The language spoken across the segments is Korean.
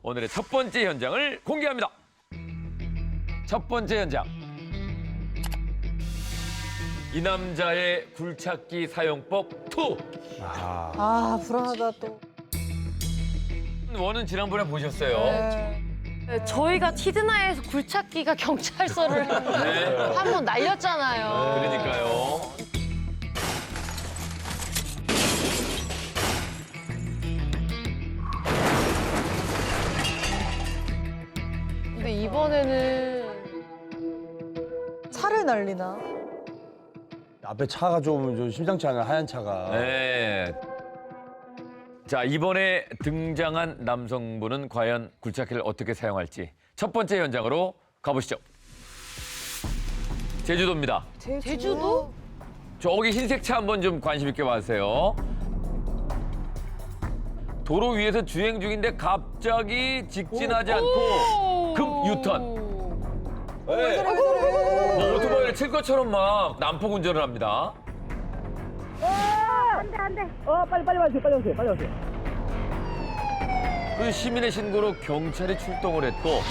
오늘의 첫 번째 현장을 공개합니다. 첫 번째 현장. 이 남자의 굴착기 사용법 2. 아, 불안하다 또. 원은 지난번에 보셨어요. 네. 저희가 티드나에서 굴착기가 경찰서를 네. 한 번 날렸잖아요. 그러니까요. 근데 이번에는 차를 날리나? 앞에 차가 좀 심상치 않은 하얀 차가. 네. 자, 이번에 등장한 남성분은 과연 굴착기를 어떻게 사용할지 첫 번째 현장으로 가보시죠. 제주도입니다. 제주도? 저기 흰색 차 한번 좀 관심 있게 봐주세요. 도로 위에서 주행 중인데 갑자기 직진하지 않고 급 유턴. 네. 뭐 오토바이를 칠 것처럼 막 난폭 운전을 합니다. 빨리 와주세요. 그 시민의 신고로 경찰이 출동을 했고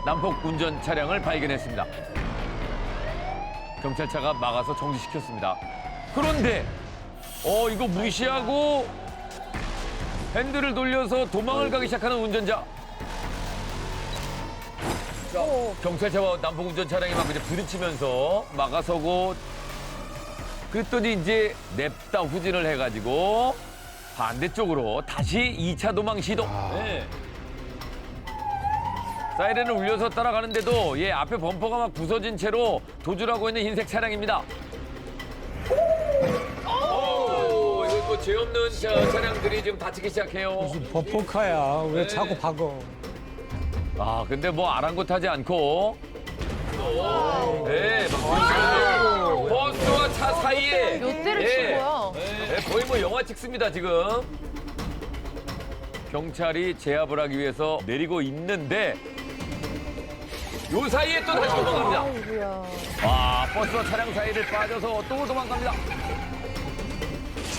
난폭 운전 차량을 발견했습니다. 경찰차가 막아서 정지시켰습니다. 그런데 이거 무시하고 핸들을 돌려서 도망을 가기 시작하는 운전자. 자, 경찰차와 난폭 운전 차량이 막 이제 부딪히면서 막아서고 그랬더니 이제 냅다 후진을 해가지고 반대쪽으로 다시 2차 도망 시도. 네. 사이렌을 울려서 따라가는데도 앞에 범퍼가 막 부서진 채로 도주를 하고 있는 흰색 차량입니다. 이거 뭐 죄 없는 차량들이 지금 다치기 시작해요. 무슨 버퍼카야. 왜 네. 자꾸 박어? 아, 근데 뭐 아랑곳하지 않고. 네, 막 버스와 차 사이에. 몇 대를 친 거야? 네, 거의 뭐 영화 찍습니다, 지금. 경찰이 제압을 하기 위해서 내리고 있는데 요 사이에 또 다시 도망갑니다. 아이고야. 와, 버스와 차량 사이를 빠져서 또 도망갑니다. 자,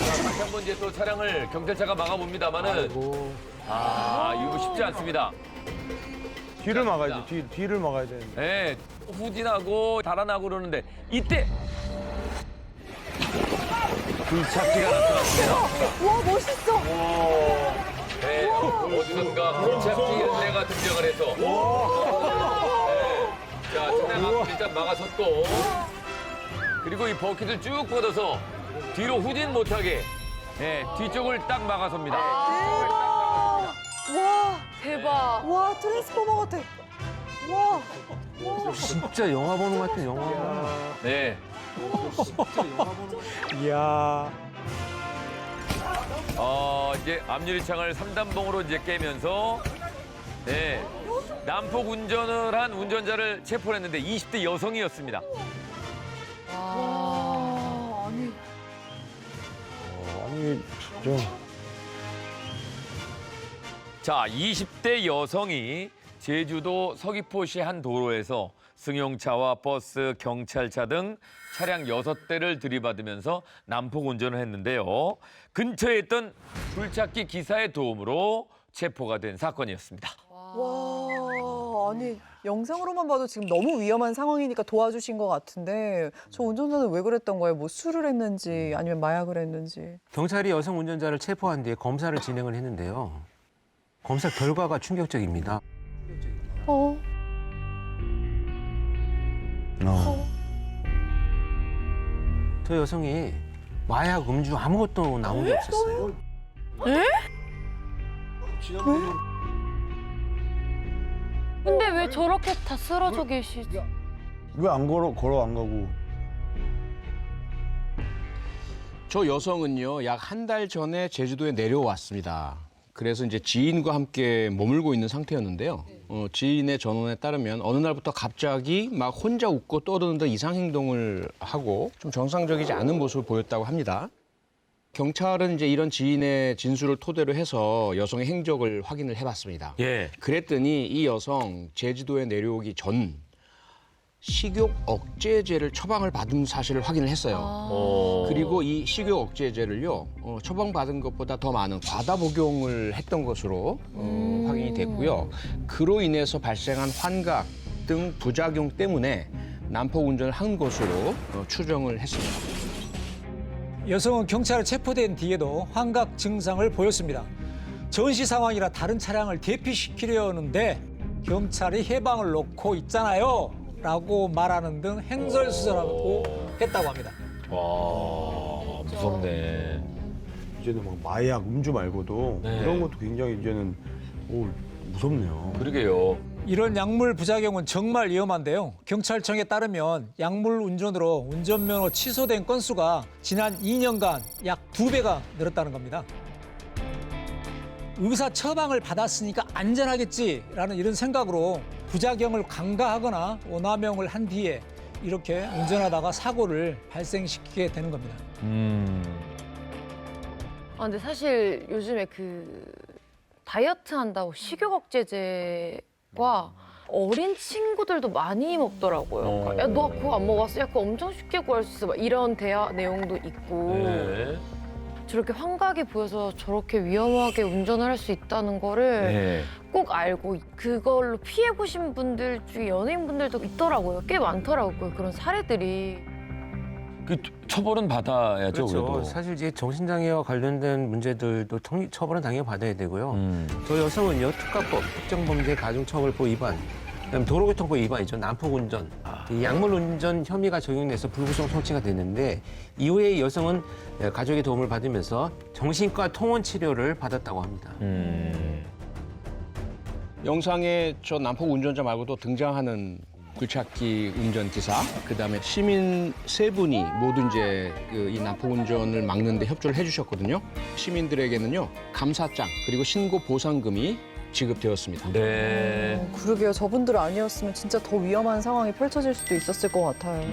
다시 한번 이제 또 차량을 경찰차가 막아봅니다만은 이거 쉽지 않습니다. 뒤를 막아야 돼. 뒤를 막아야 되는데. 네, 후진하고 달아나고 그러는데 이때 굴착기가 나타났습니다. 와, 멋있어. 네, 어디선가 굴착기 연대가 등장을 해서 네, 자, 차량 일단 막아섰고 그리고 이 버킷을 쭉 뻗어서 뒤로 후진 못하게 뒤쪽을 딱 막아섭니다. 와, 대박. 와, 트랜스포머 같아. 와, 진짜 영화 보는 것 같은 영화. 네. 이야. 이제 앞유리창을 3단봉으로 이제 깨면서 난폭 운전을 한 운전자를 체포를 했는데 20대 여성이었습니다. 와, 아니. 아니, 진짜. 자, 20대 여성이 제주도 서귀포시 한 도로에서 승용차와 버스, 경찰차 등 차량 6대를 들이받으면서 난폭 운전을 했는데요. 근처에 있던 굴착기 기사의 도움으로 체포가 된 사건이었습니다. 와, 아니, 영상으로만 봐도 지금 너무 위험한 상황이니까 도와주신 것 같은데 저 운전자는 왜 그랬던 거예요? 뭐 술을 했는지 아니면 마약을 했는지. 경찰이 여성 운전자를 체포한 뒤에 검사를 진행을 했는데요. 검사 결과가 충격적입니다. 어? 저 여성이 마약, 음주 아무것도 나온 게 없었어요. 근데 왜 저렇게 다 쓰러져 계시지? 왜 안 걸어 안 가고. 저 여성은요, 약 한 달 전에 제주도에 내려왔습니다. 그래서 이제 지인과 함께 머물고 있는 상태였는데요. 지인의 전원에 따르면 어느 날부터 갑자기 막 혼자 웃고 떠드는 등 이상 행동을 하고 좀 정상적이지 않은 모습을 보였다고 합니다. 경찰은 이제 이런 지인의 진술을 토대로 해서 여성의 행적을 확인을 해봤습니다. 예. 그랬더니 이 여성 제주도에 내려오기 전 식욕 억제제를 처방을 받은 사실을 확인을 했어요. 어. 그리고 이 식욕 억제제를요 처방받은 것보다 더 많은 과다 복용을 했던 것으로 확인이 됐고요. 그로 인해서 발생한 환각 등 부작용 때문에 난폭 운전을 한 것으로 추정을 했습니다. 여성은 경찰에 체포된 뒤에도 환각 증상을 보였습니다. 전시 상황이라 다른 차량을 대피시키려는데 경찰이 해방을 놓고 있잖아요 라고 말하는 등 행설수설하고 했다고 합니다. 와, 무섭네. 이제는 막 마약, 음주 말고도 네. 그런 것도 굉장히 이제는 무섭네요. 그러게요. 이런 약물 부작용은 정말 위험한데요. 경찰청에 따르면 약물 운전으로 운전면허 취소된 건수가 지난 2년간 약 2배가 늘었다는 겁니다. 의사 처방을 받았으니까 안전하겠지라는 이런 생각으로 부작용을 간과하거나 오남용을 한 뒤에 이렇게 운전하다가 사고를 발생시키게 되는 겁니다. 아, 근데 사실 요즘에 그 다이어트 한다고 식욕 억제제가 어린 친구들도 많이 먹더라고요. 그러니까 야, 너 그거 안 먹었어? 야, 그거 엄청 쉽게 구할 수 있어. 막 이런 대화 내용도 있고. 네. 저렇게 환각이 보여서 저렇게 위험하게 운전을 할 수 있다는 거를 네. 꼭 알고 그걸로 피해 보신 분들 중에 연예인분들도 있더라고요. 꽤 많더라고요. 그런 사례들이. 그 처벌은 받아야죠, 그렇죠. 그래도. 사실 이제 정신장애와 관련된 문제들도 처벌은 당연히 받아야 되고요. 저 여성은요 특가법, 특정범죄 가중처벌법 위반, 그다음에 도로교통법 위반이죠. 난폭운전, 이 약물운전 혐의가 적용돼서 불구속 송치가 됐는데 이후에 이 여성은 가족의 도움을 받으면서 정신과 통원 치료를 받았다고 합니다. 영상에 저 난폭 운전자 말고도 등장하는 굴착기 운전기사, 그다음에 시민 세 분이 모두 이제 이 난폭 운전을 막는데 협조를 해주셨거든요. 시민들에게는요 감사장 그리고 신고 보상금이 지급되었습니다. 네. 그러게요. 저분들 아니었으면 진짜 더 위험한 상황이 펼쳐질 수도 있었을 것 같아요.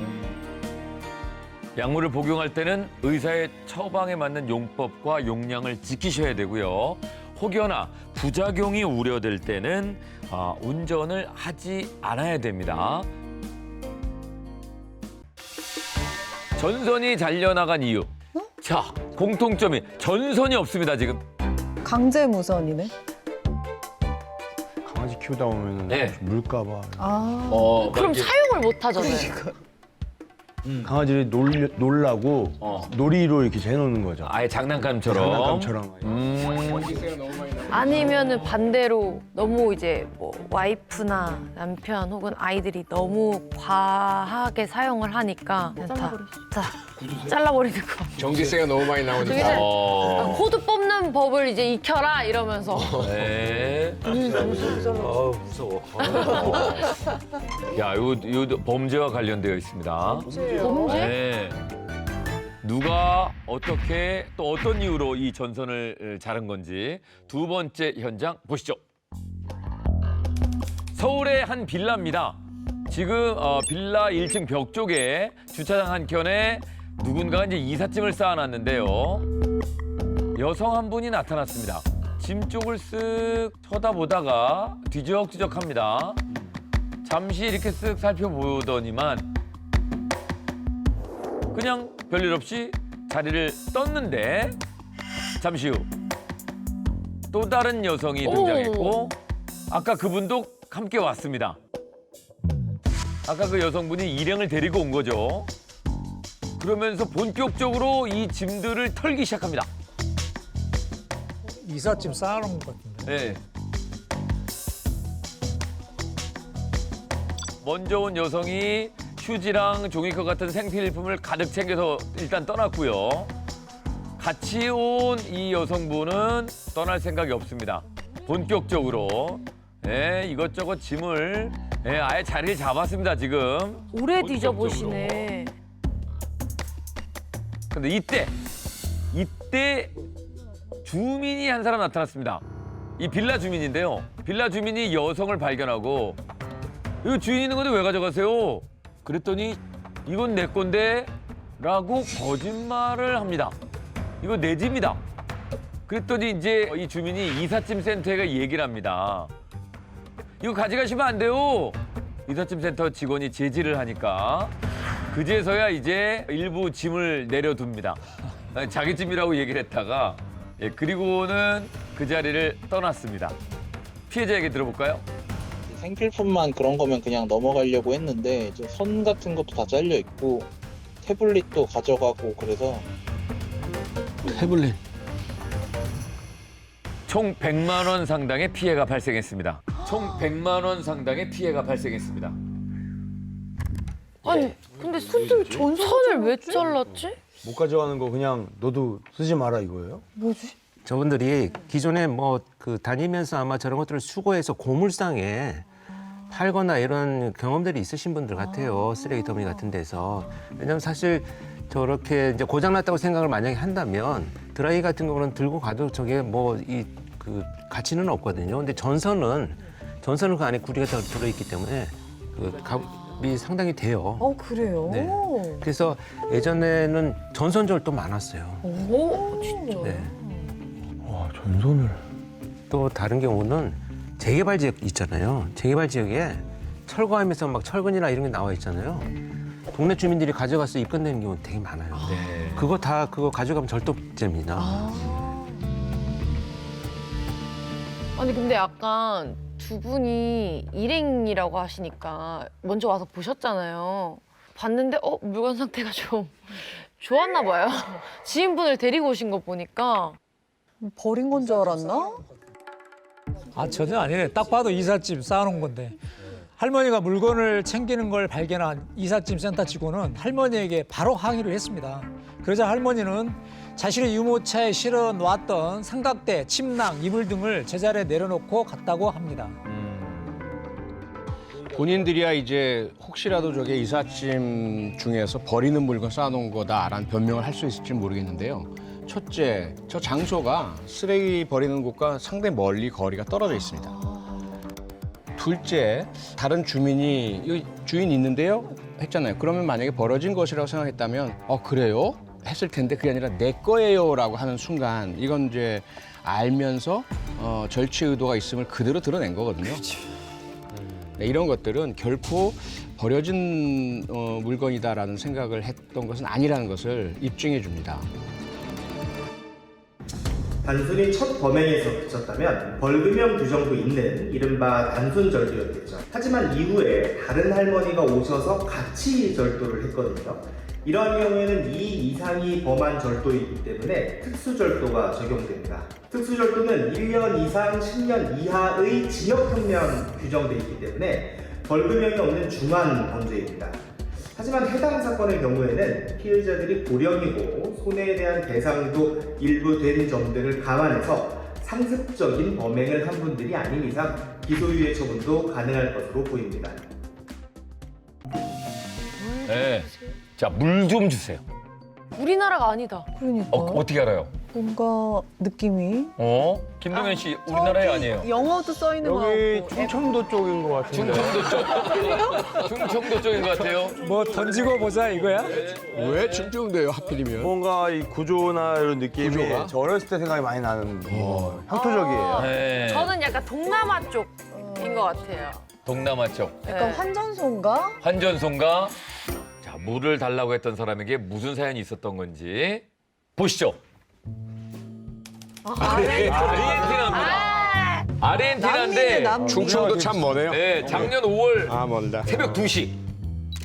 약물을 복용할 때는 의사의 처방에 맞는 용법과 용량을 지키셔야 되고요. 혹여나 부작용이 우려될 때는 운전을 하지 않아야 됩니다. 전선이 잘려나간 이유. 자, 공통점이 전선이 없습니다, 지금. 강제 무선이네. 강아지 키우다 보면 네. 물까 봐. 아. 그럼 사용을 못 하잖아요. 강아지를 놀라고 놀이로 이렇게 재놓는 거죠. 아예 장난감처럼. 장난감처럼. 아니면은 반대로 너무 이제 뭐 와이프나 남편 혹은 아이들이 너무 과하게 사용을 하니까 그냥 다 잘라버리는 거. 전기세가 너무 많이 나오니까. 저기 코드 뽑는 법을 이제 익혀라 이러면서. 네. 무서워. 야, 이거 범죄와 관련되어 있습니다. 범죄? 네. 누가 어떻게 또 어떤 이유로 이 전선을 자른 건지 두 번째 현장 보시죠. 서울의 한 빌라입니다. 지금 빌라 1층 벽 쪽에 주차장 한켠에 누군가가 이제 이삿짐을 쌓아놨는데요. 여성 한 분이 나타났습니다. 짐 쪽을 쓱 쳐다보다가 뒤적뒤적합니다. 잠시 이렇게 쓱 살펴보더니만 그냥 별일 없이 자리를 떴는데 잠시 후 또 다른 여성이 등장했고 아까 그분도 함께 왔습니다. 아까 그 여성분이 일행을 데리고 온 거죠. 그러면서 본격적으로 이 짐들을 털기 시작합니다. 이삿짐 쌓아놓은 것 같은데. 네. 먼저 온 여성이 휴지랑 종이컵 같은 생필품을 가득 챙겨서 일단 떠났고요. 같이 온 이 여성분은 떠날 생각이 없습니다. 본격적으로 이것저것 짐을 아예 자리를 잡았습니다, 지금. 오래 뒤져보시네. 근데 이때 주민이 한 사람 나타났습니다. 이 빌라 주민인데요. 빌라 주민이 여성을 발견하고 이거 주인 있는 건데 왜 가져가세요? 그랬더니 이건 내 건데 라고 거짓말을 합니다. 이거 내 집이다. 그랬더니 이제 이 주민이 이삿짐 센터에 얘기를 합니다. 이거 가져가시면 안 돼요. 이삿짐 센터 직원이 제지를 하니까 그제서야 이제 일부 짐을 내려둡니다. 자기 짐이라고 얘기를 했다가 예, 그리고는 그 자리를 떠났습니다. 피해자 얘기 들어볼까요? 생필품만 그런 거면 그냥 넘어가려고 했는데 이제 선 같은 것도 다 잘려 있고 태블릿도 가져가고 그래서 태블릿. 총 100만 원 상당의 피해가 발생했습니다. 총 100만 원 상당의 피해가 발생했습니다. 아니 근데 전선 선을 왜 잘랐지? 못 가져가는 거 그냥 너도 쓰지 마라 이거예요? 뭐지? 저분들이 기존에 뭐 그 다니면서 아마 저런 것들을 수거해서 고물상에 팔거나 이런 경험들이 있으신 분들 같아요. 쓰레기 더미 같은 데서. 왜냐면 사실 저렇게 이제 고장났다고 생각을 만약에 한다면 드라이 같은 거는 들고 가도 저게 뭐 그 가치는 없거든요. 근데 전선은 그 안에 구리가 다 들어있기 때문에 그 값이 상당히 돼요. 그래요? 네. 그래서 예전에는 전선절도 많았어요. 오 진짜. 네. 와 전선을. 또 다른 경우는 재개발 지역 있잖아요. 재개발 지역에 철거하면서 막 철근이나 이런 게 나와 있잖아요. 동네 주민들이 가져가서 입건되는 경우 되게 많아요. 그거 가져가면 절도죄입니다. 아니 근데 약간 두 분이 일행이라고 하시니까 먼저 와서 보셨잖아요. 봤는데 물건 상태가 좀 좋았나 봐요. 지인분을 데리고 오신 거 보니까. 버린 건 줄 알았나? 아, 전혀 아니네. 딱 봐도 이삿짐 쌓아놓은 건데. 할머니가 물건을 챙기는 걸 발견한 이삿짐 센터 직원은 할머니에게 바로 항의를 했습니다. 그러자 할머니는 자신의 유모차에 실어 놓았던 삼각대, 침낭, 이불 등을 제자리에 내려놓고 갔다고 합니다. 본인들이야 이제 혹시라도 저게 이삿짐 중에서 버리는 물건 쌓아놓은 거다라는 변명을 할 수 있을지 모르겠는데요. 첫째, 저 장소가 쓰레기 버리는 곳과 상당히 멀리 거리가 떨어져 있습니다. 둘째, 다른 주민이 여기 주인 있는데요? 했잖아요. 그러면 만약에 벌어진 것이라고 생각했다면 그래요? 했을 텐데 그게 아니라 내 거예요라고 하는 순간 이건 이제 알면서 절취 의도가 있음을 그대로 드러낸 거거든요. 네, 이런 것들은 결코 버려진 물건이다라는 생각을 했던 것은 아니라는 것을 입증해 줍니다. 단순히 첫 범행에서 그쳤다면 벌금형 규정도 있는 이른바 단순절도였겠죠. 하지만 이후에 다른 할머니가 오셔서 같이 절도를 했거든요. 이러한 경우에는 이 이상이 범한 절도이기 때문에 특수절도가 적용됩니다. 특수절도는 1년 이상 10년 이하의 징역형량 규정되어 있기 때문에 벌금형이 없는 중한 범죄입니다. 하지만 해당 사건의 경우에는 피의자들이 고령이고 손해에 대한 배상도 일부 된 점들을 감안해서 상습적인 범행을 한 분들이 아닌 이상 기소유예 처분도 가능할 것으로 보입니다. 네. 자, 물 좀 주세요. 우리나라가 아니다. 그러니까. 어떻게 알아요? 뭔가 느낌이. 김동현 씨, 우리나라에 저기 아니에요. 영어도 써 있는 거 여기 같고. 충청도 쪽인 것 같은데. 충청도 쪽. 충청도 쪽인 것 같아요. 뭐 던지고 보자 이거야? 왜 충청도예요, 하필이면? 뭔가 이 구조나 이런 느낌이 구조가? 저 어렸을 때 생각이 많이 나는 향토적이에요. 네. 저는 약간 동남아 쪽인 것 같아요. 동남아 쪽. 약간 네. 환전소인가? 환전소인가? 자, 물을 달라고 했던 사람에게 무슨 사연이 있었던 건지 보시죠. 아르헨티나입니다. 아르헨티나인데 남미. 충청도 참 머네요. 네, 작년 5월 멀다. 새벽 2시.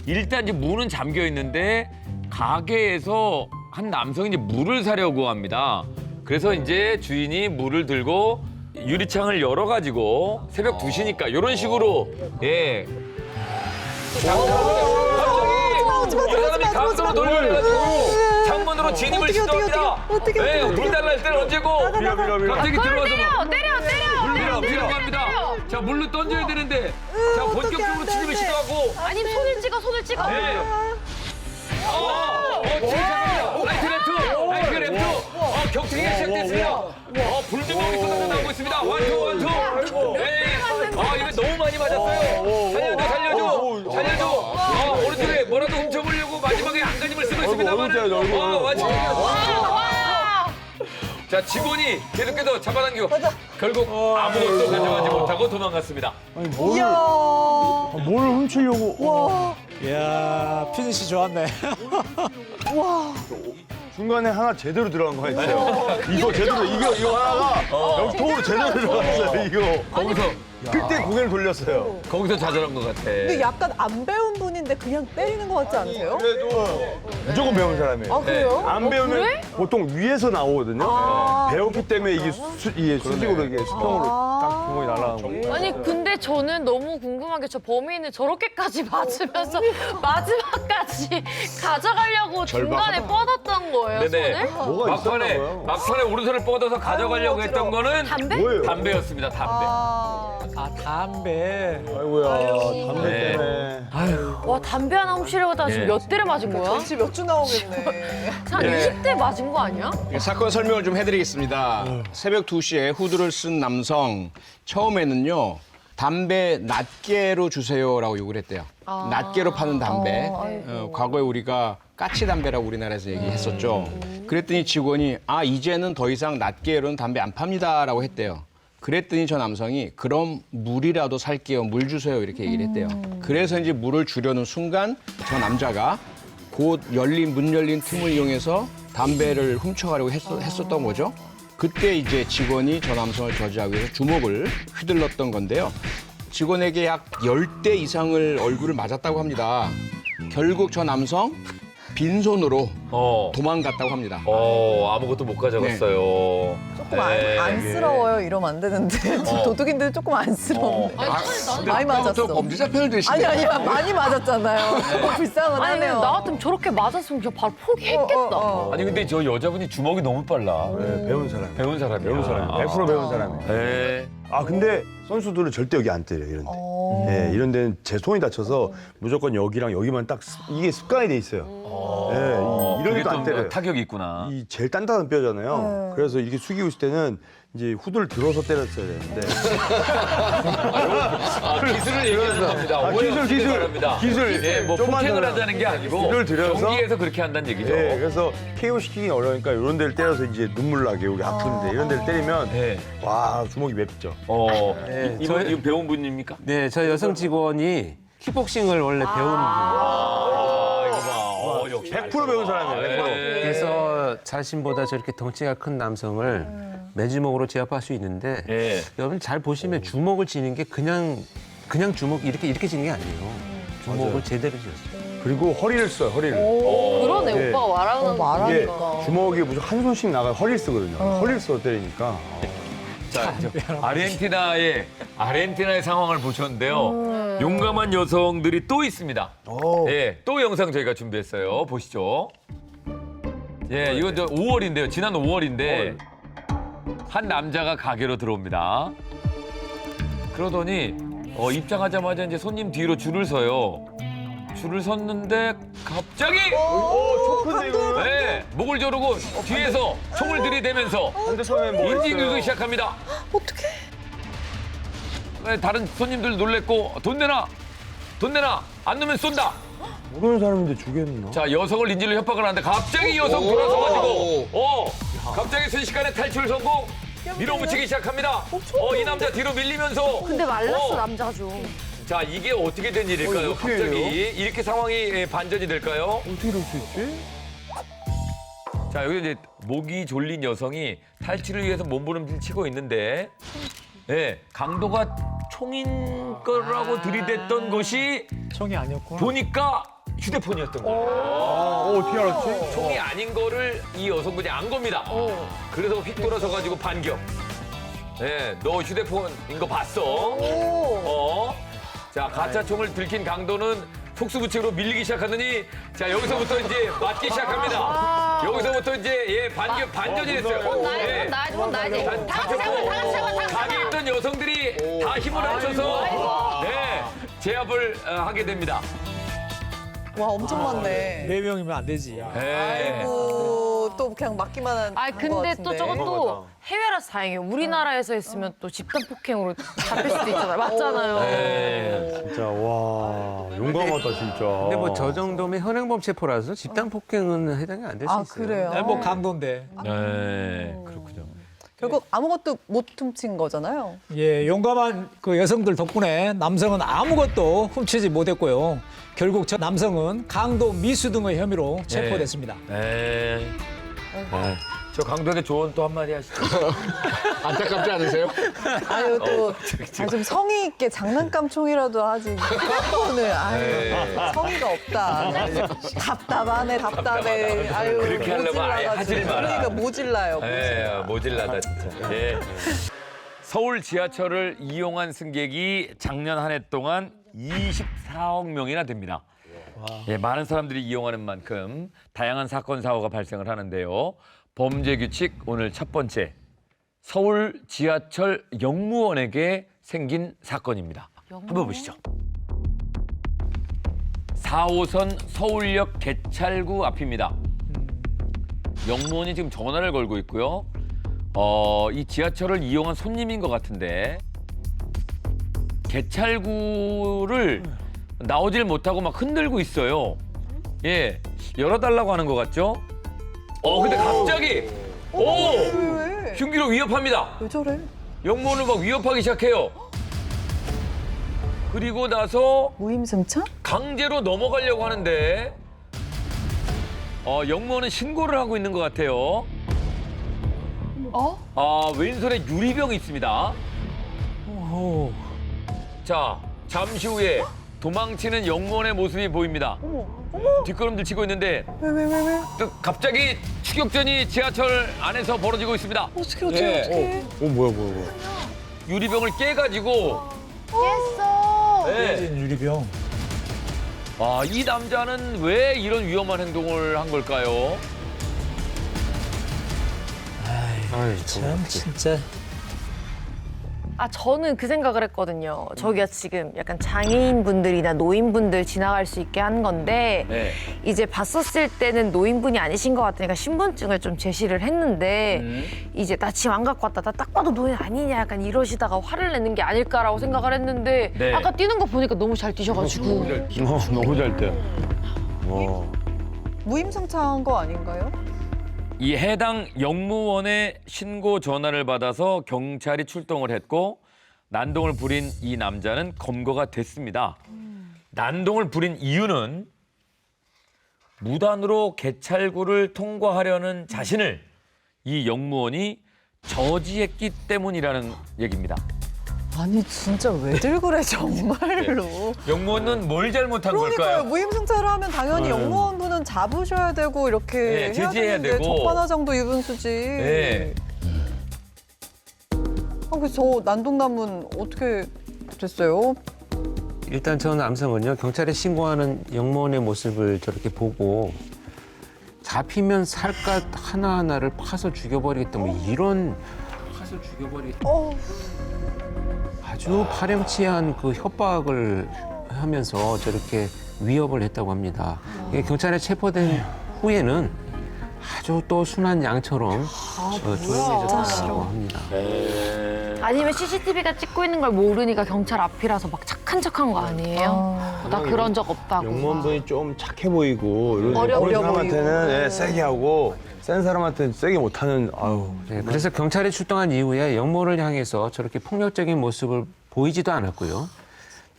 일단 이제 문은 잠겨 있는데 가게에서 한 남성이 이제 물을 사려고 합니다. 그래서 이제 주인이 물을 들고 유리창을 열어가지고 새벽 2시니까 이런 식으로 예. 갑자기 이 사람이 강도로 돌려가지고 창문으로 진입을 시도합니다. 네, 물 달라 할 때는 언제고 갑자기 들어와서 물로 들어갑니다. 자, 물로 던져야 되는데 자, 본격적으로 진입을 시도하고 아니면 손을 찍어. 네. 라이트 랩트. 격투기가 시작됐습니다. 불주먹이 쏟아져 나오고 있습니다. 원투. 네. 이거 너무 많이 맞았어요. 살려줘. 오른쪽에 뭐라도 훔쳐보려고 마지막에 안간힘을 쓰고 있습니다만. 자, 자, 직원이 계속해서 잡아당기고 결국 아무것도 가져가지 못하고 도망갔습니다. 아니, 이야. 뭘 훔치려고. 와. 이야, 피니시 좋았네. 와. 중간에 하나 제대로 들어간 거 있어요. 이거 제대로, 이거 하나가 여기 통으로 제대로 들어갔어요, 이거. 거기서 그때 고개를 돌렸어요. 거기서 좌절한 것 같아. 근데 약간 안 배운 분인데 그냥 때리는 것 같지 않으세요? 그래도 무조건 배운 사람이에요. 아, 그래요? 안 배우면 보통 위에서 나오거든요. 아. 배웠기 때문에 이게 수직으로 이게 수평으로 딱 구멍이 날아가는 거예요. 아니 근데 저는 너무 궁금한 게 저 범인을 저렇게까지 맞으면서 마지막까지 가져가려고 중간에 뻗었던 거예요, 네네. 손을? 뭐가 있었나봐요. 막판에 오른손을 뻗어서 가져가려고 했던 거는 담배? 뭐예요? 담배였습니다. 담배. 아, 담배. 아이고야, 담배 네. 때문에. 와 담배 하나 훔치려고 하다가 지금 예. 몇 대를 맞은 거야? 왠지 몇 주 나오겠네. 한 20대 맞은 거 아니야? 사건 설명을 좀 해드리겠습니다. 새벽 2시에 후드를 쓴 남성 처음에는요. 담배 낱개로 주세요라고 요구를 했대요. 낱개로 파는 담배. 과거에 우리가 까치 담배라고 우리나라에서 얘기했었죠. 그랬더니 직원이 이제는 더 이상 낱개로는 담배 안 팝니다라고 했대요. 그랬더니 저 남성이 그럼 물이라도 살게요. 물 주세요. 이렇게 얘기를 했대요. 그래서 이제 물을 주려는 순간 저 남자가 곧 문 열린 틈을 이용해서 담배를 훔쳐가려고 했었던 거죠. 그때 이제 직원이 저 남성을 저지하기 위해서 주먹을 휘둘렀던 건데요. 직원에게 약 10대 이상을 얼굴을 맞았다고 합니다. 결국 저 남성 빈손으로 도망갔다고 합니다. 아무것도 못 가져갔어요. 조금 네. 안쓰러워요. 이러면 안 되는데. 도둑인데 조금 안쓰러운데. 많이 맞았어. 범죄자 편을 드시네. 아니야. 많이 맞았잖아요. 불쌍은 아니 근데 하네요. 나 같으면 저렇게 맞았으면 그냥 바로 포기했겠다. 아니 근데 저 여자분이 주먹이 너무 빨라. 네, 배운 사람. 배운 사람이야. 배운 사람. 100% 배운 사람이에요. 네. 아, 근데 선수들은 절대 여기 안 때려요, 이런 데. 네, 이런 데는 제 손이 다쳐서 무조건 여기랑 여기만 딱 이게 습관이 돼 있어요. 네, 이런 그게 데도 안 또 때려요. 타격이 있구나. 이 제일 단단한 뼈잖아요. 그래서 이게 숙이고 있을 때는 이제 후드를 들어서 때렸어야 되는데. 기술을 얘기하는 겁니다. 기술. 예, 뭐 좀만 폭행을 더 하자는 게 아니고 기술을 들여서 경기에서 그렇게 한다는 얘기죠. 네, 그래서 KO 시키기 어려우니까 이런 데를 때려서 이제 눈물 나게 여기 아픈데 이런 데를 때리면 네. 와 주먹이 맵죠. 네, 이거 배운 분입니까? 네, 저 여성 직원이 킥복싱을 원래 배운 분이에요. 이거 봐. 역시 100% 배운 사람이에요. 100%. 그래서 자신보다 저렇게 덩치가 큰 남성을 매주먹으로 제압할 수 있는데 예. 여러분 잘 보시면 주먹을 쥐는 게 그냥 주먹 이렇게 쥐는 게 아니에요. 주먹을 맞아요. 제대로 쥐었어요. 그리고 허리를 써요. 허리를. 그러네 네. 오빠가 말하는 이게 말하니까. 주먹이 무조건 한 손씩 나가 허리를 쓰거든요. 허리를 써 때리니까. 자, 아르헨티나의 상황을 보셨는데요. 용감한 여성들이 또 있습니다. 예, 또 영상 저희가 준비했어요. 보시죠. 예, 이거 5월인데요. 지난 5월인데 한 남자가 가게로 들어옵니다. 그러더니 입장하자마자 이제 손님 뒤로 줄을 서요. 줄을 섰는데 갑자기 초크인데 이거. 네, 목을 조르고 뒤에서 총을 들이대면서 반대손에 뭐 인질 있어요? 긁기 시작합니다. 어떡해. 네, 다른 손님들 놀랬고 돈 내놔 안 넣으면 쏜다. 모르는 사람인데 주겠나? 자 여성을 인질로 협박을 하는데 갑자기 여성 돌아서가지고 갑자기 순식간에 탈출 성공. 밀어붙이기 시작합니다. 이 남자 뒤로 밀리면서 근데 말랐어 남자가 좀. 자 이게 어떻게 된 일일까요? 어떻게 갑자기 해요? 이렇게 상황이 반전이 될까요? 어떻게 이럴 수 있지? 자 여기 이제 목이 졸린 여성이 탈출을 위해서 몸부림을 치고 있는데 강도가 총인 거라고 들이댔던 것이 총이 아니었구나. 보니까 휴대폰이었던 거예요. 어떻게 알았지? 총이 아닌 거를 이 여성분이 안 겁니다. 그래서 휙 돌아서 가지고 반격. 너 휴대폰인 거 봤어? 자 가짜 총을 들킨 강도는 속수무책으로 밀리기 시작하더니 자 여기서부터 이제 맞기 시작합니다. 여기서부터 이제 반전이 됐어요. 혼 나야지. 다 같이 잡아. 가게 있던 여성들이 다 힘을 합쳐서 제압을 하게 됩니다. 와 엄청 많네. 4명이면 안 되지. 아이고 또 그냥 맞기만 한. 아 근데 또 저것도 해외라서 다행이에요. 우리나라에서 했으면 또 집단 폭행으로 잡힐 수도 있잖아요. 맞잖아요. 진짜 와 용감. 용감하다 진짜. 근데 뭐 저 정도면 현행범 체포라서 집단 폭행은 해당이 안 될 수 아, 있어요. 그래요? 아니, 뭐 강도인데. 네, 그렇군요. 결국 아무것도 못 훔친 거잖아요. 예, 용감한 그 여성들 덕분에 남성은 아무것도 훔치지 못했고요. 결국 저 남성은 강도 미수 등의 혐의로 체포됐습니다. 네. 저 강도에게 조언 또 한마디 하시죠. 안타깝지 않으세요? 아유 또 좀 성의 있게 장난감 총이라도 하지 휴대폰을 아유 성의가 없다. 답답하네 답답해. 아유 그렇게 하려면 아예 하질 마라. 그러니까 모질라요. 네, 모질라다 진짜. 예. 서울 지하철을 이용한 승객이 작년 한 해 동안 24억 명이나 됩니다. 예, 많은 사람들이 이용하는 만큼 다양한 사건 사고가 발생을 하는데요. 범죄 규칙 오늘 첫 번째. 서울 지하철 역무원에게 생긴 사건입니다. 한번 보시죠. 4호선 서울역 개찰구 앞입니다. 역무원이 지금 전화를 걸고 있고요. 이 지하철을 이용한 손님인 것 같은데 개찰구를 나오질 못하고 막 흔들고 있어요. 예, 열어달라고 하는 것 같죠? 근데 갑자기 왜? 흉기로 위협합니다. 왜 저래? 역무원을 막 위협하기 시작해요. 그리고 나서 무임승차? 강제로 넘어가려고 하는데 역무원은 신고를 하고 있는 것 같아요. 왼손에 유리병이 있습니다. 오, 자, 잠시 후에 도망치는 역무원의 모습이 보입니다. 뒷걸음질 치고 있는데 왜? 또 갑자기 추격전이 지하철 안에서 벌어지고 있습니다. 어떻게 예. 뭐야. 유리병을 깨가지고 깼어. 네. 깨진 유리병. 이 남자는 왜 이런 위험한 행동을 한 걸까요? 아이, 참 진짜. 저는 그 생각을 했거든요. 저기가 지금 약간 장애인분들이나 노인분들 지나갈 수 있게 한 건데 네. 이제 봤었을 때는 노인분이 아니신 것 같으니까 신분증을 좀 제시를 했는데 이제 나 지금 안 갖고 왔다. 나 딱 봐도 노인 아니냐 약간 이러시다가 화를 내는 게 아닐까라고 생각을 했는데 네. 아까 뛰는 거 보니까 너무 잘 뛰셔가지고 너무 잘 때. 무임승차한 거 아닌가요? 이 해당 역무원의 신고 전화를 받아서 경찰이 출동을 했고 난동을 부린 이 남자는 검거가 됐습니다. 난동을 부린 이유는 무단으로 개찰구를 통과하려는 자신을 이 역무원이 저지했기 때문이라는 얘기입니다. 아니 진짜 왜들 그래 정말로. 역무원은 뭘 잘못한 그러니까요. 걸까요? 무임승차를 하면 당연히 역무원분은 잡으셔야 되고 이렇게 네, 해야 제지해야 되는데 되고. 적반하장도 유분수지. 네. 그래서 저 난동남은 어떻게 됐어요? 일단 저 남성은요 경찰에 신고하는 역무원의 모습을 저렇게 보고 잡히면 살갗 하나하나를 파서 죽여버리겠다 뭐 이런 파서 죽여버리겠다 아주 파렴치한 그 협박을 하면서 저렇게 위협을 했다고 합니다. 이게 경찰에 체포된 후에는 아주 또 순한 양처럼 조용해졌다고 합니다. 아니면 CCTV가 찍고 있는 걸 모르니까 경찰 앞이라서 막 착한 척한 거 아니에요? 나 그런 적 없다고. 영무원분이 좀 착해 보이고 이런 어려 사람한테는 보이고. 예, 세게 하고 센 사람한테는 세게 못하는 아유. 네, 그래서 경찰이 출동한 이후에 역모를 향해서 저렇게 폭력적인 모습을 보이지도 않았고요.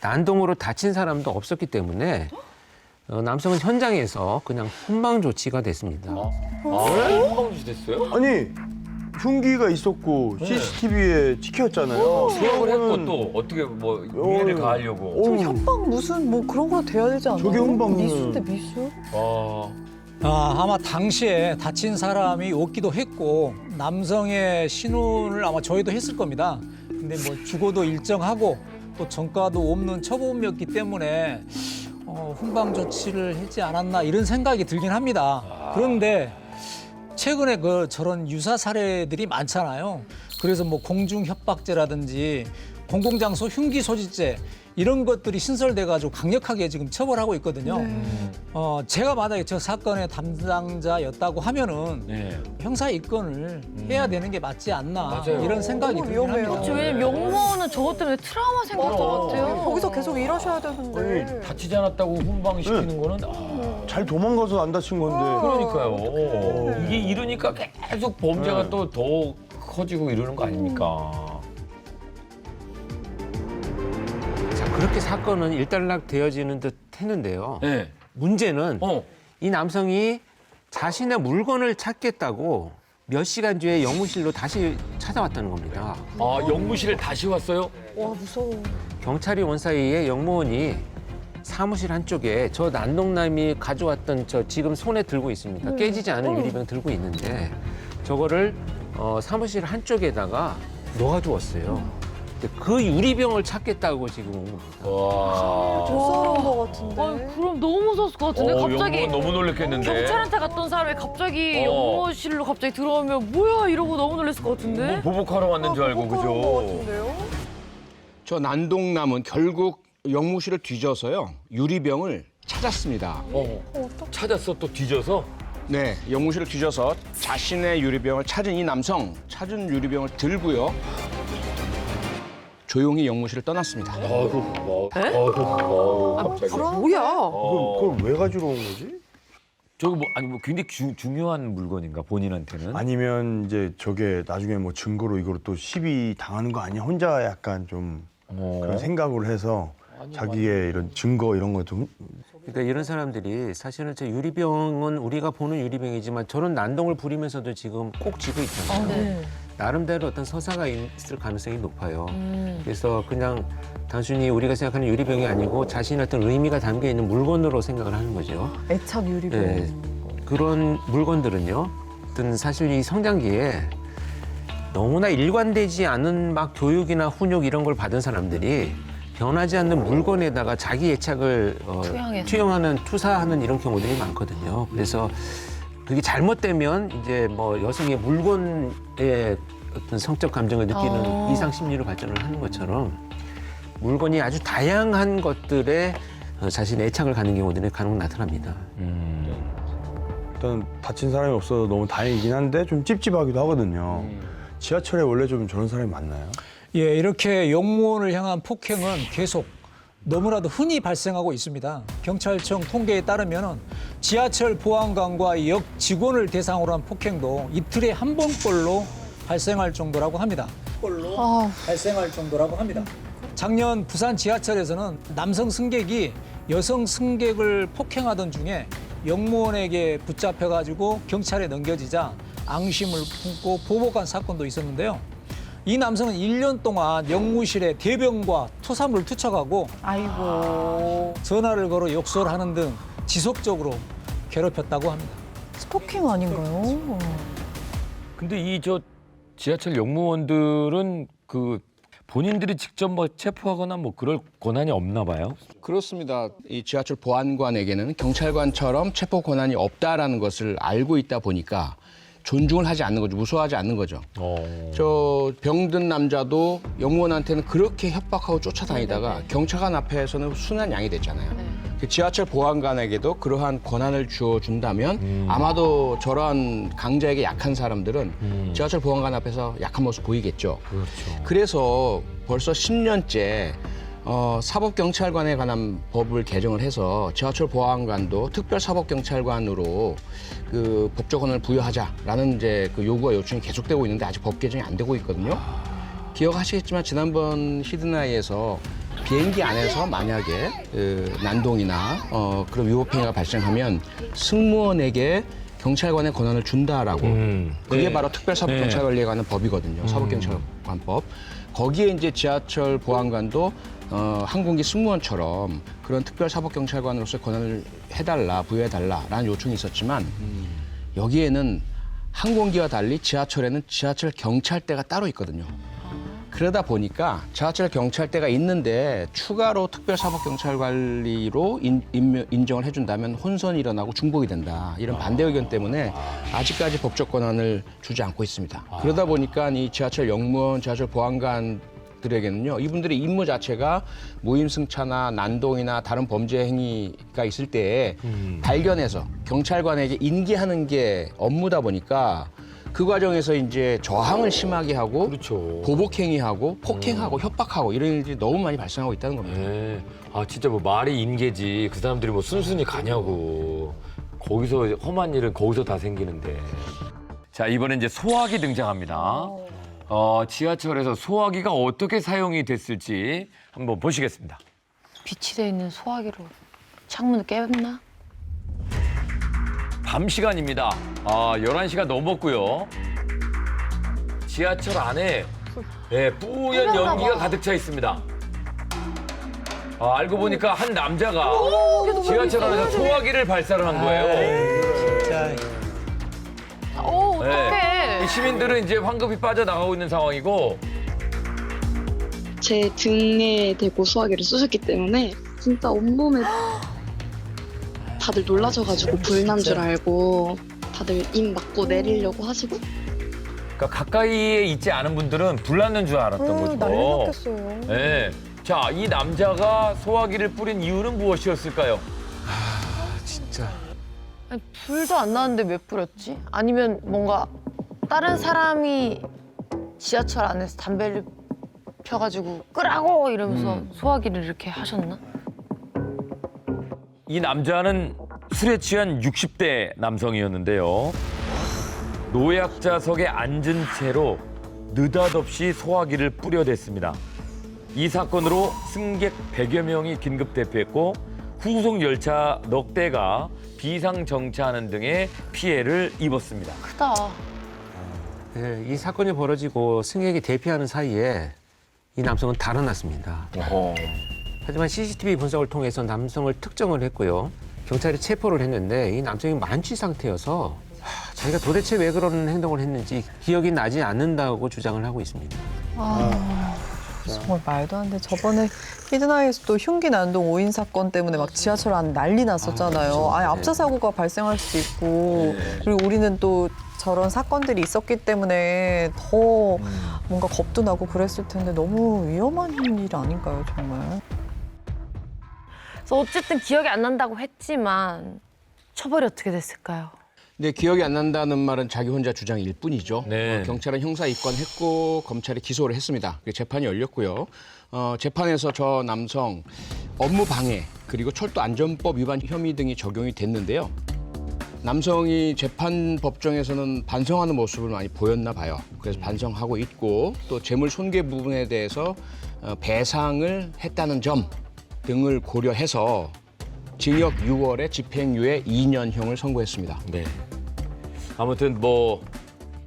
난동으로 다친 사람도 없었기 때문에 남성은 현장에서 그냥 훈방 조치가 됐습니다. 한방주시 됐어요? 아니 흉기가 있었고 CCTV에 찍혔잖아요. 수학을 했고 또 어떻게 뭐 위해를 가하려고. 저 협박 무슨 뭐 그런 거 돼야 되지 않나요? 저게 훈방이면- 미수인데 미수? 아마 당시에 다친 사람이 없기도 했고 남성의 신원을 아마 저희도 했을 겁니다. 근데 뭐 주거도 일정하고 또 전과도 없는 처범이었기 때문에 훈방 조치를 하지 않았나 이런 생각이 들긴 합니다. 그런데 최근에 저런 유사 사례들이 많잖아요. 그래서 뭐 공중 협박죄라든지 공공장소 흉기 소지죄 이런 것들이 신설돼가지고 강력하게 지금 처벌하고 있거든요. 제가 만약에 저 사건의 담당자였다고 하면은 네. 형사 입건을 해야 되는 게 맞지 않나 맞아요. 이런 생각이 너무 들긴 위험해요. 합니다. 왜냐면 역무원은 저것 때문에 트라우마 생길 것 같아요. 거기서 집에서 계속 일하셔야 되는데. 다치지 않았다고 훈방시키는 거는 잘 도망가서 안 다친 건데. 그러니까요. 이게 이러니까 계속 범죄가 또 더 커지고 이러는 거 아닙니까? 자, 그렇게 사건은 일단락되어지는 듯 했는데요. 네. 문제는 어. 이 남성이 자신의 물건을 찾겠다고 몇 시간 뒤에 영무실로 다시 찾아왔다는 겁니다. 아, 영무실에 다시 왔어요? 와, 무서워. 경찰이 온 사이에 영무원이 사무실 한쪽에 저 난동남이 가져왔던 저 지금 손에 들고 있습니다. 깨지지 않은 유리병 들고 있는데 저거를 사무실 한쪽에다가 놓아두었어요. 근데 그 유리병을 찾겠다고 지금 온 겁니다. 와. 무서운 것 같은데. 아유, 그럼 너무 무서웠을 것 같은데 갑자기 영무원 너무 놀랬겠는데. 경찰한테 갔던 사람이 갑자기 어. 영무실로 갑자기 들어오면 뭐야 이러고 너무 놀랐을 것 같은데. 뭐 보복하러 왔는 줄 알고, 보복하는 것 그죠? 같은데요? 저 난동남은 결국 영무실을 뒤져서요. 유리병을 찾았습니다. 찾았어, 또 뒤져서? 네, 영무실을 뒤져서 자신의 유리병을 찾은 이 남성, 찾은 유리병을 들고요. 조용히 영무실을 떠났습니다. 갑자기. 뭐야? 그걸 왜 가지러 온 거지? 저거 뭐, 아니, 뭐 굉장히 중요한 물건인가, 본인한테는? 아니면 이제 저게 나중에 뭐 증거로 이거로 또 시비 당하는 거 아니야? 혼자 약간 좀 그런 생각을 해서 자기의 이런 증거 이런 거 좀. 그러니까 이런 사람들이 사실은 저 유리병은 우리가 보는 유리병이지만 저런 난동을 부리면서도 지금 꼭 쥐고 있잖아요. 나름대로 어떤 서사가 있을 가능성이 높아요. 그래서 그냥 단순히 우리가 생각하는 유리병이 아니고 자신의 어떤 의미가 담겨 있는 물건으로 생각을 하는 거죠. 애착 유리병. 네, 그런 물건들은요. 어떤 사실 이 성장기에 너무나 일관되지 않은 막 교육이나 훈육 이런 걸 받은 사람들이 변하지 않는 물건에다가 자기 애착을 투사하는 이런 경우들이 많거든요. 그래서 그게 잘못되면 이제 뭐 여성의 물건에 어떤 성적 감정을 느끼는 이상 심리로 발전을 하는 것처럼 물건이 아주 다양한 것들에 자신의 애착을 갖는 경우들이 간혹 나타납니다. 일단 다친 사람이 없어서 너무 다행이긴 한데 좀 찝찝하기도 하거든요. 지하철에 원래 좀 저런 사람이 많나요? 예, 이렇게 영무원을 향한 폭행은 계속 너무나도 흔히 발생하고 있습니다. 경찰청 통계에 따르면 지하철 보안관과 역 직원을 대상으로 한 폭행도 이틀에 한 번꼴로 발생할 정도라고 합니다. 발생할 정도라고 합니다. 작년 부산 지하철에서는 남성 승객이 여성 승객을 폭행하던 중에 영무원에게 붙잡혀가지고 경찰에 넘겨지자 앙심을 품고 보복한 사건도 있었는데요. 이 남성은 1년 동안 영무실에 대변과 토사물을 투척하고 아이고. 전화를 걸어 욕설을 하는 등 지속적으로 괴롭혔다고 합니다. 스토킹 아닌가요? 근데 이 지하철 영무원들은 그 본인들이 직접 뭐 체포하거나 뭐 그럴 권한이 없나 봐요? 그렇습니다. 이 지하철 보안관에게는 경찰관처럼 체포 권한이 없다라는 것을 알고 있다 보니까 존중을 하지 않는 거죠. 무서워하지 않는 거죠. 저 병든 남자도 영무원한테는 그렇게 협박하고 쫓아다니다가 경찰관 앞에서는 순한 양이 됐잖아요. 그 지하철 보안관에게도 그러한 권한을 주어준다면 아마도 저러한 강자에게 약한 사람들은 지하철 보안관 앞에서 약한 모습 보이겠죠. 그래서 벌써 10년째 사법경찰관에 관한 법을 개정을 해서 지하철 보안관도 특별사법경찰관으로 그 법적 권한을 부여하자라는 이제 그 요구와 요청이 계속되고 있는데 아직 법 개정이 안 되고 있거든요. 기억하시겠지만 지난번 히드나이에서 비행기 안에서 만약에 난동이나 그런 위법행위가 발생하면 승무원에게 경찰관의 권한을 준다라고 그게 바로 특별사법경찰관리에 관한 법이거든요. 사법경찰관법. 거기에 이제 지하철 보안관도 항공기 승무원처럼 그런 특별사법경찰관으로서의 권한을 부여해달라라는 요청이 있었지만 여기에는 항공기와 달리 지하철에는 지하철 경찰대가 따로 있거든요. 그러다 보니까 지하철 경찰대가 있는데 추가로 특별사법경찰관리로 인정을 해준다면 혼선이 일어나고 중복이 된다. 이런 반대 의견 때문에 아직까지 법적 권한을 주지 않고 있습니다. 그러다 보니까 이 지하철 영무원, 지하철 보안관들에게는요, 이분들의 임무 자체가 무임승차나 난동이나 다른 범죄 행위가 있을 때에 발견해서 경찰관에게 인계하는 게 업무다 보니까 그 과정에서 이제 저항을 심하게 하고 그렇죠. 보복행위하고 폭행하고 협박하고 이런 일들이 너무 많이 발생하고 있다는 겁니다. 네. 아 진짜 뭐 말이 임계지. 그 사람들이 뭐 순순히 가냐고. 거기서 험한 일은 거기서 다 생기는데. 자 이번엔 이제 소화기 등장합니다. 지하철에서 소화기가 어떻게 사용이 됐을지 한번 보시겠습니다. 빛이 돼 있는 소화기로 창문을 깼나? 밤 시간입니다. 11시가 넘었고요. 지하철 안에 뿌연 연기가 가득 차 있습니다. 알고 보니까 한 남자가 지하철 안에서 소화기를 발사를 한 거예요. 진짜 어떡해. 이 시민들은 이제 황급히 빠져나가고 있는 상황이고 제 등에 대고 소화기를 쏘셨기 때문에 진짜 온몸에 다들 놀라셔가지고 불난 줄 알고 다들 입 막고 내리려고 하시고 그러니까 가까이에 있지 않은 분들은 불났는 줄 알았던 거죠. 난리 났겠어요. 네. 자, 이 남자가 소화기를 뿌린 이유는 무엇이었을까요? 진짜. 아니, 불도 안 나는데 왜 뿌렸지? 아니면 뭔가 다른 사람이 지하철 안에서 담배를 펴가지고 끄라고 이러면서 소화기를 이렇게 하셨나? 이 남자는 술에 취한 60대 남성이었는데요. 노약자석에 앉은 채로 느닷없이 소화기를 뿌려댔습니다. 이 사건으로 승객 100여 명이 긴급 대피했고 후속 열차 넉 대가 비상 정차하는 등의 피해를 입었습니다. 크다. 네, 이 사건이 벌어지고 승객이 대피하는 사이에 이 남성은 달아났습니다. 하지만 CCTV 분석을 통해서 남성을 특정을 했고요. 경찰이 체포를 했는데 이 남성이 만취 상태여서 자기가 도대체 왜 그런 행동을 했는지 기억이 나지 않는다고 주장을 하고 있습니다. 정말 말도 안 돼. 저번에 히든아이에서 또 흉기 난동 5인 사건 때문에 막 지하철 안 난리 났었잖아요. 아예 앞차 사고가 발생할 수도 있고 그리고 우리는 또 저런 사건들이 있었기 때문에 더 뭔가 겁도 나고 그랬을 텐데 너무 위험한 일 아닌가요, 정말? 그래서 어쨌든 기억이 안 난다고 했지만 처벌이 어떻게 됐을까요? 근데 기억이 안 난다는 말은 자기 혼자 주장일 뿐이죠. 네. 경찰은 형사 입건했고 검찰이 기소를 했습니다. 재판이 열렸고요. 재판에서 저 남성 업무 방해 그리고 철도 안전법 위반 혐의 등이 적용이 됐는데요. 남성이 재판 법정에서는 반성하는 모습을 많이 보였나 봐요. 그래서 반성하고 있고 또 재물 손괴 부분에 대해서 배상을 했다는 점 등을 고려해서 징역 6월에 집행유예 2년형을 선고했습니다. 네. 아무튼 뭐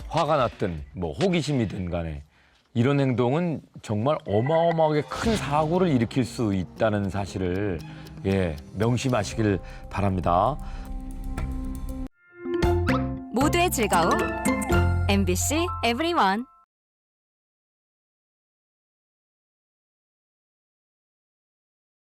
화가 났든 뭐 호기심이든 간에 이런 행동은 정말 어마어마하게 큰 사고를 일으킬 수 있다는 사실을 명심하시길 바랍니다. 모두의 즐거움 MBC EVERYONE